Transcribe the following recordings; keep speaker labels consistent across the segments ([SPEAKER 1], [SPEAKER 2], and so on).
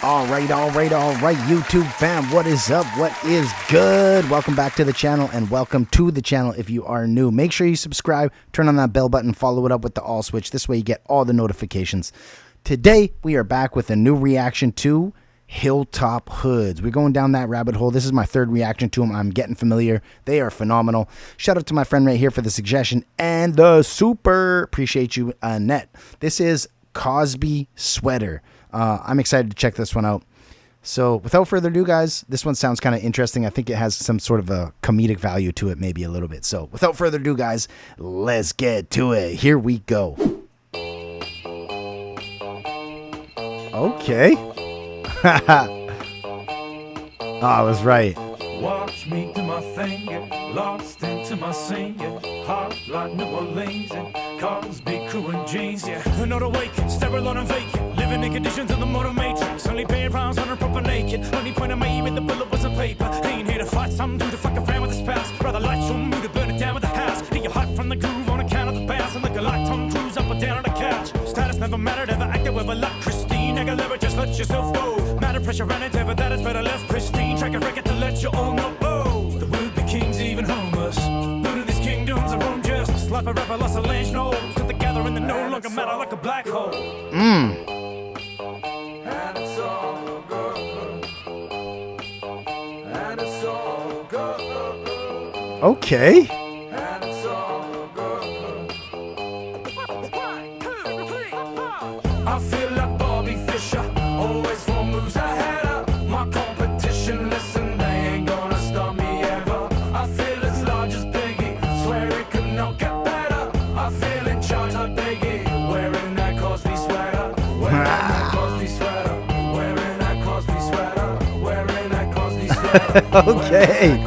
[SPEAKER 1] All right, YouTube fam, what is up? What is good? Welcome back to the channel, and welcome to the channel if you are new. Make sure you subscribe, turn on that bell button, follow it up with the all switch. This way you get all the notifications. Today, we are back with a new reaction to HILLTOP hoods. We're going down that rabbit hole. This is my third reaction to them. I'm getting familiar. They are phenomenal. Shout out to my friend right here for the suggestion and the super. Appreciate you, Annette. This is Cosby sweater. I'm excited to check this one out. So without further ado, guys, this one sounds kind of interesting. I think it has some sort of a comedic value to it, maybe a little bit. So without further ado, guys, let's get to it. Here we go. Okay. I was right.
[SPEAKER 2] Watch me do my thing, get lost into my scene, hot like New Orleans, and Cosby crew and jeans, They're not awakened, sterile and vacant, living in conditions of the modern matrix, only paying rounds on a proper naked, only point I made with the bullet was on paper, ain't here to fight some dude to fuck around with his past, rather light your mood to burn it down with the house, get you hot from the groove on account of the bounce, and like a light Tom Cruise up or down on the couch, status never mattered, ever acted with a luck, Christine, Aguilera, just let yourself go, matter pressure and endeavor, that is better left pristine, track a record to let you all know. The would-be kings even homeless. None of these kingdoms are own justice. Like a rapper lost a lange nose. That the gathering that no longer matter like a black hole. And it's all good. And it's all good.
[SPEAKER 1] Okay.
[SPEAKER 2] And it's all good. I feel like Bobby Fischer. Always four moves ahead of my competition. Listen.
[SPEAKER 1] Okay.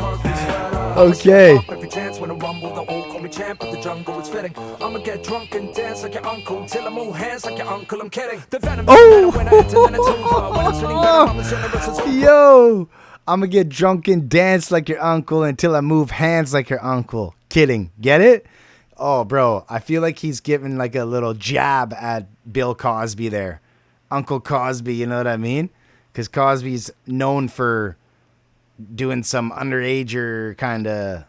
[SPEAKER 1] Okay.
[SPEAKER 2] Every chance when I rumble, the old call me champ of the jungle. It's fitting. I'ma get drunk and dance like your uncle till I move hands like your uncle. I'm kidding. The venom when I enter, then it's over. When I'm spitting venom, I'm as generous as over.
[SPEAKER 1] Yo, I'ma get drunk and dance like your uncle until I move hands like your uncle. Kidding. Get it? Oh, bro, I feel like he's giving like a little jab at Bill Cosby there. Uncle Cosby, you know what I mean? Because Cosby's known for doing some underager kind of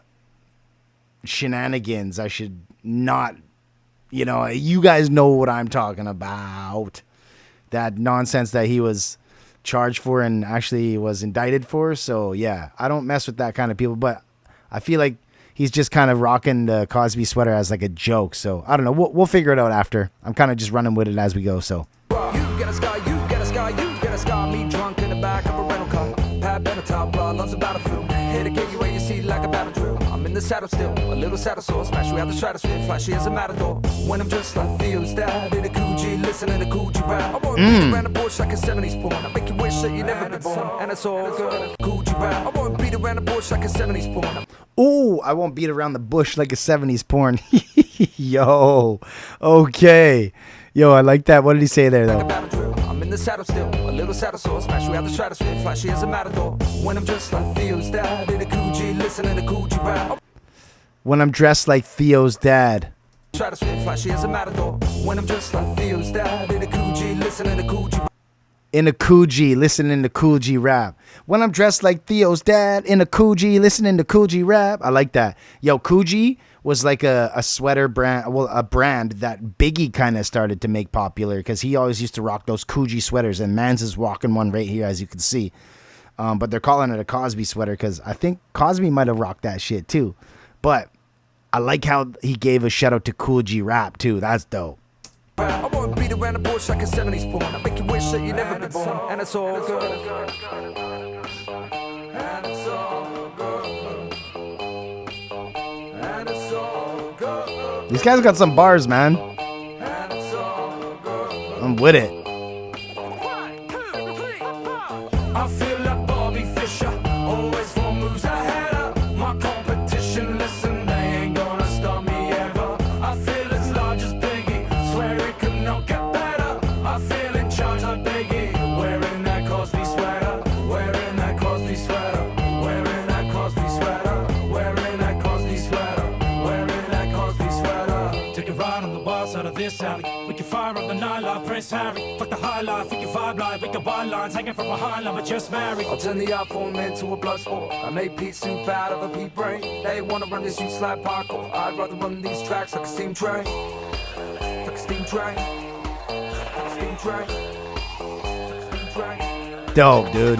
[SPEAKER 1] shenanigans. I should not, you know, you guys know what I'm talking about. That nonsense that he was charged for and actually was indicted for. So, yeah, I don't mess with that kind of people. But I feel like he's just kind of rocking the Cosby sweater as like a joke. So, I don't know. We'll figure it out after. I'm kind of just running with it as we go, so.
[SPEAKER 2] You get a sky, you get a sky, you get a sky. Me drunk in the back of a rental car. Pat better top, loves a battlefield. Here to get you where you see like a battle drill. I'm in the saddle still, a little saddle sore. Smash you out the stratosphere, flashy as a matador. When I'm just like Theo's dad, in a Coogee, listening to Coogee rap. I won't beat around the bush like a 70s porn. I make you wish that you never been born. And it's all good, Coogee rap. I won't beat around the bush like a 70s porn.
[SPEAKER 1] Ooh, I won't beat around the bush like a 70s porn. Yo, okay. Yo, I like that. What did he say there, though?
[SPEAKER 2] I'm in the saddle still, a little saddle sore. Smash you out the stratosphere, flashy as a matador. When I'm just like Theo's dad, in a Coogee, listening to Coogee rap.
[SPEAKER 1] When I'm dressed like Theo's dad.
[SPEAKER 2] Stratosphere, flashy as a matador. When I'm just like Theo's dad, in a Coogee, listening to Coogee rap.
[SPEAKER 1] In a Coogee, listening to Coogee rap. When I'm dressed like Theo's dad, in a Coogee, listening to Coogee rap. I like that. Yo, Coogee was like a sweater brand, well, a brand that Biggie kind of started to make popular because he always used to rock those Coogee sweaters, and Mans is rocking one right here, as you can see. But they're calling it a Cosby sweater because I think Cosby might have rocked that shit too. But I like how he gave a shout out to Coogee rap too. That's dope.
[SPEAKER 2] I won't beat around the bush like a 70s porn. I make you wish that you never been born. And it's all good. And it's all good. And it's all good.
[SPEAKER 1] These guys got some bars, man.
[SPEAKER 2] And it's all good.
[SPEAKER 1] I'm with it.
[SPEAKER 2] I feel like Bobby Fischer. Always four moves ahead of my competition. Listen, they ain't gonna stop me ever. I feel as large as Biggie. Swear it could not get better. I feel in charge like Biggie. Wearing that Cosby sweater. Wearing that Cosby sweater. Wearing that Cosby sweater. Wearing that Cosby sweater. Wearing that Cosby sweater. Take a ride on the wild side of this alley. We can fire up the nightlife. Prince Harry. Fuck the high life, fuck your vibe life, make the wine lines hanging from behind like we're just married.
[SPEAKER 3] I'll turn the art form into a blood sport. I make Pete soup out of a pea brain. They wanna run this youth like parkour. I'd rather run these tracks like a steam train. Like a steam train. Like a steam train. Like a steam train.
[SPEAKER 1] Dope, dude.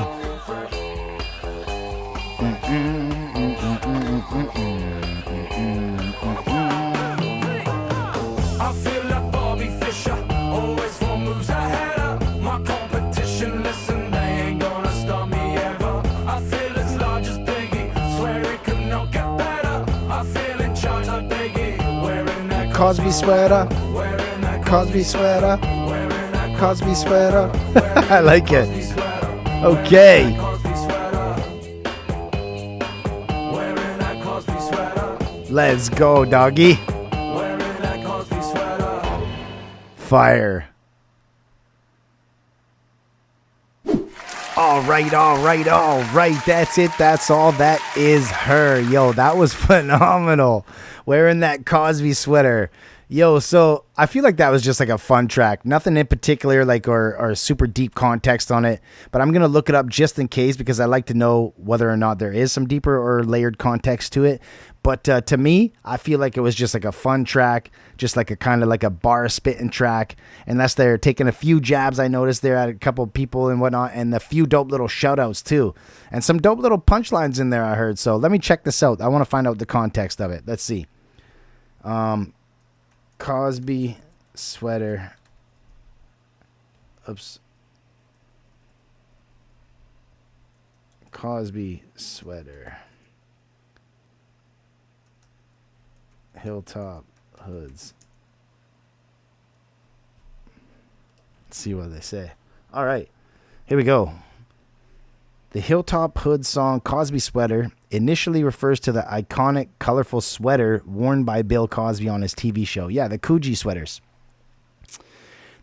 [SPEAKER 2] I feel like Bobby Fischer, always 4 moves ahead of my competition. Listen, they ain't gonna stop me ever. I feel as large as Biggie, swear it could not get better. I feel in charge like Biggie, wearing that
[SPEAKER 1] Cosby sweater.
[SPEAKER 2] wearing that
[SPEAKER 1] Cosby sweater.
[SPEAKER 2] wearing that
[SPEAKER 1] Cosby sweater.
[SPEAKER 2] wearing
[SPEAKER 1] I like
[SPEAKER 2] Cosby
[SPEAKER 1] it.
[SPEAKER 2] sweater.
[SPEAKER 1] Okay.
[SPEAKER 2] Cosby sweater. Wearing that Cosby sweater.
[SPEAKER 1] Let's go, doggy.
[SPEAKER 2] Wearing that Cosby sweater.
[SPEAKER 1] Fire. All right. That's it. That's all. That is her. Yo, that was phenomenal. Wearing that Cosby sweater. Yo, so I feel like that was just like a fun track. Nothing in particular, like, or super deep context on it. But I'm going to look it up just in case, because I like to know whether or not there is some deeper or layered context to it. But to me, I feel like it was just like a fun track, just like a kind of like a bar spitting track. And that's they're taking a few jabs, I noticed there at a couple of people and whatnot, and a few dope little shout outs too. And some dope little punchlines in there, I heard. So let me check this out. I want to find out the context of it. Let's see. Cosby sweater. Oops. Cosby sweater. Hilltop hoods. Let's see what they say. All right. Here we go. The Hilltop Hood song Cosby Sweater initially refers to the iconic colorful sweater worn by Bill Cosby on his TV show. Yeah, the Coogee sweaters.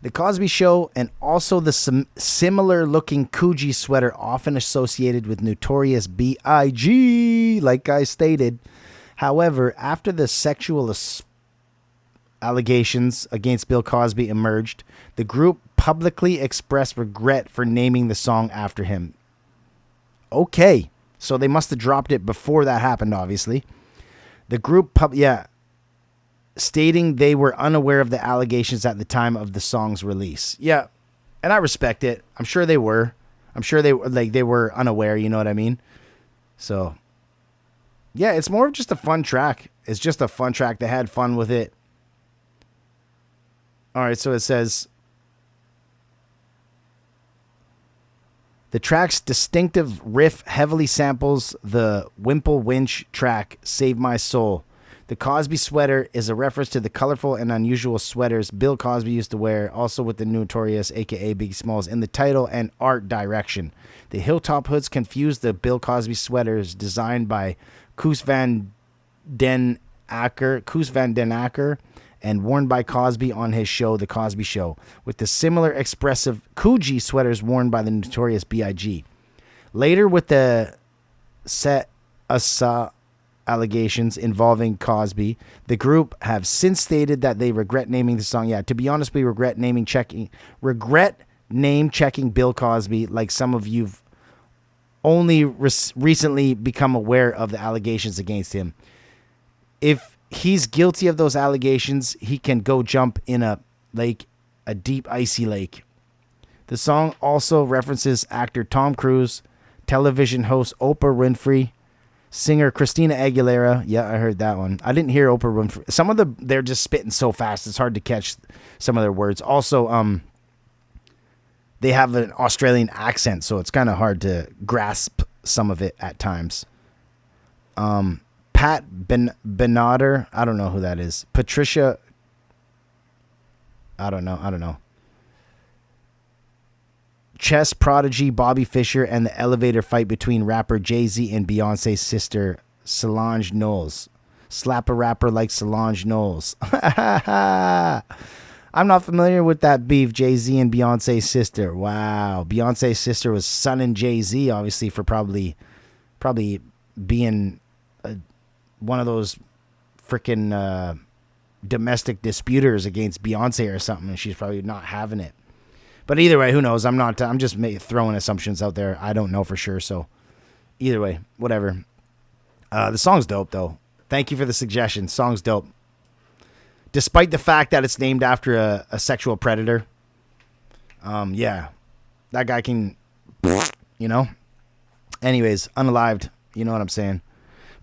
[SPEAKER 1] The Cosby Show, and also the similar looking Coogee sweater often associated with Notorious B.I.G., like I stated. However, after the sexual allegations against Bill Cosby emerged, the group publicly expressed regret for naming the song after him. Okay, so they must have dropped it before that happened, obviously. The group, stating they were unaware of the allegations at the time of the song's release. Yeah, and I respect it. I'm sure they were. I'm sure they were unaware, you know what I mean? So, yeah, it's more of just a fun track. It's just a fun track. They had fun with it. All right, so it says, the track's distinctive riff heavily samples the Wimple Winch track, Save My Soul. The Cosby sweater is a reference to the colorful and unusual sweaters Bill Cosby used to wear, also with the Notorious, a.k.a. Biggie Smalls, in the title and art direction. The Hilltop Hoods confused the Bill Cosby sweaters designed by Koos van den Acker and worn by Cosby on his show, The Cosby Show, with the similar expressive Coogee sweaters worn by the Notorious B.I.G. Later, with the set allegations involving Cosby, the group have since stated that they regret naming the song. Yeah, to be honest, we regret name checking Bill Cosby, like some of you've only recently become aware of the allegations against him. If he's guilty of those allegations, he can go jump in a lake, a deep, icy lake. The song also references actor Tom Cruise, television host Oprah Winfrey, singer Christina Aguilera. Yeah, I heard that one. I didn't hear Oprah Winfrey. They're just spitting so fast, it's hard to catch some of their words. Also, they have an Australian accent, so it's kind of hard to grasp some of it at times. Pat Benatar, I don't know who that is. Patricia, I don't know. Chess prodigy Bobby Fischer, and the elevator fight between rapper Jay-Z and Beyonce's sister Solange Knowles. Slap a rapper like Solange Knowles. I'm not familiar with that beef, Jay-Z and Beyonce's sister. Wow. Beyonce's sister was sunning Jay-Z, obviously, for probably being one of those freaking domestic disputers against Beyonce or something, and she's probably not having it. But either way, who knows? I'm just throwing assumptions out there. I don't know for sure. So either way, whatever. The song's dope, though. Thank you for the suggestion. Song's dope. Despite the fact that it's named after a sexual predator. Yeah. That guy can, you know. Anyways, unalived. You know what I'm saying.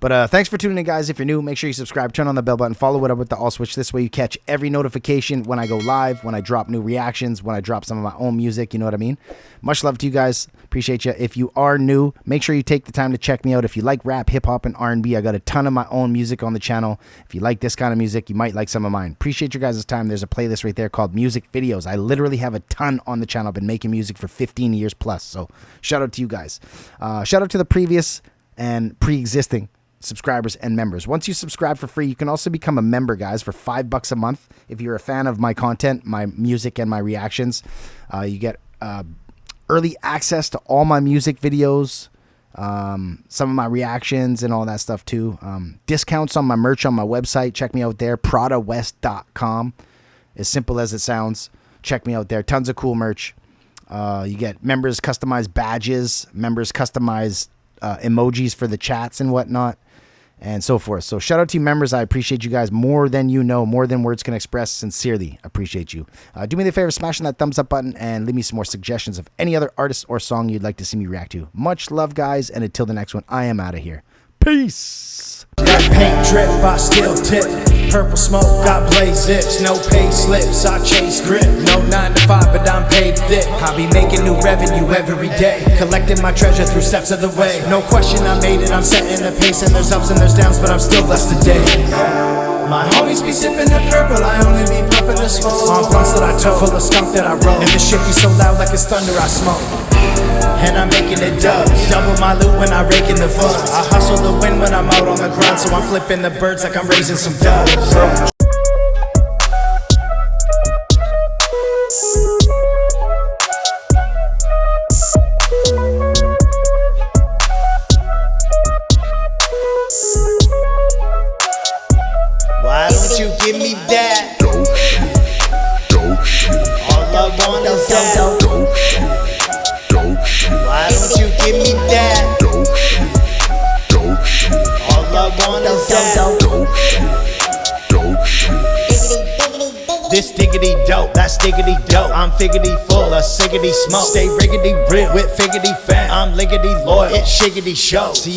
[SPEAKER 1] But thanks for tuning in, guys. If you're new, make sure you subscribe, turn on the bell button, follow it up with the all switch. This way you catch every notification when I go live, when I drop new reactions, when I drop some of my own music. You know what I mean? Much love to you guys. Appreciate you. If you are new, make sure you take the time to check me out. If you like rap, hip-hop, and R&B, I got a ton of my own music on the channel. If you like this kind of music, you might like some of mine. Appreciate your guys' time. There's a playlist right there called Music Videos. I literally have a ton on the channel. I've been making music for 15 years plus. So shout out to you guys. Shout out to the previous and pre-existing subscribers and members. Once you subscribe for free, you can also become a member, guys, for $5 a month. If you're a fan of my content, my music, and my reactions, you get early access to all my music videos, some of my reactions, and all that stuff too. Discounts on my merch on my website. Check me out there, pradawest.com. As simple as it sounds. Check me out there. Tons of cool merch. You get members customized badges, members customized emojis for the chats and whatnot, and so forth. So shout out to you members. I appreciate you guys more than you know, more than words can express. Sincerely appreciate you. Do me the favor, smashing that thumbs up button and leave me some more suggestions of any other artist or song you'd like to see me react to. Much love, guys, and until the next one, I am out of here. Peace.
[SPEAKER 4] That paint drip, I still tip. Purple smoke, got blaze zips. No pay slips, I chase grip. No 9 to 5, but I'm paid thick. I be making new revenue every day, collecting my treasure through steps of the way. No question, I made it, I'm setting the pace. And there's ups and there's downs, but I'm still blessed today. My homies be sipping the purple, I only be puffing the smoke. On blunts that I took, full of skunk that I roll. And the shit be so loud like it's thunder I smoke. And I'm making it dubs. Double my loot when I rake in the funds. I hustle the wind when I'm out on the ground, so I'm flipping the birds like I'm raising some doves. Why don't you give me that?
[SPEAKER 5] Dope shit, dope shit.
[SPEAKER 4] All I want is that.
[SPEAKER 5] Dope shit, dope shit.
[SPEAKER 4] Why don't you give me that?
[SPEAKER 5] Dope shit, dope shit.
[SPEAKER 4] All I want is that.
[SPEAKER 5] Dope shit, dope shit.
[SPEAKER 4] This diggity dope, that's diggity dope. I'm figgity full of siggity smoke. Stay riggedy real with figgity fam. I'm liggity loyal, it's shiggity show. See,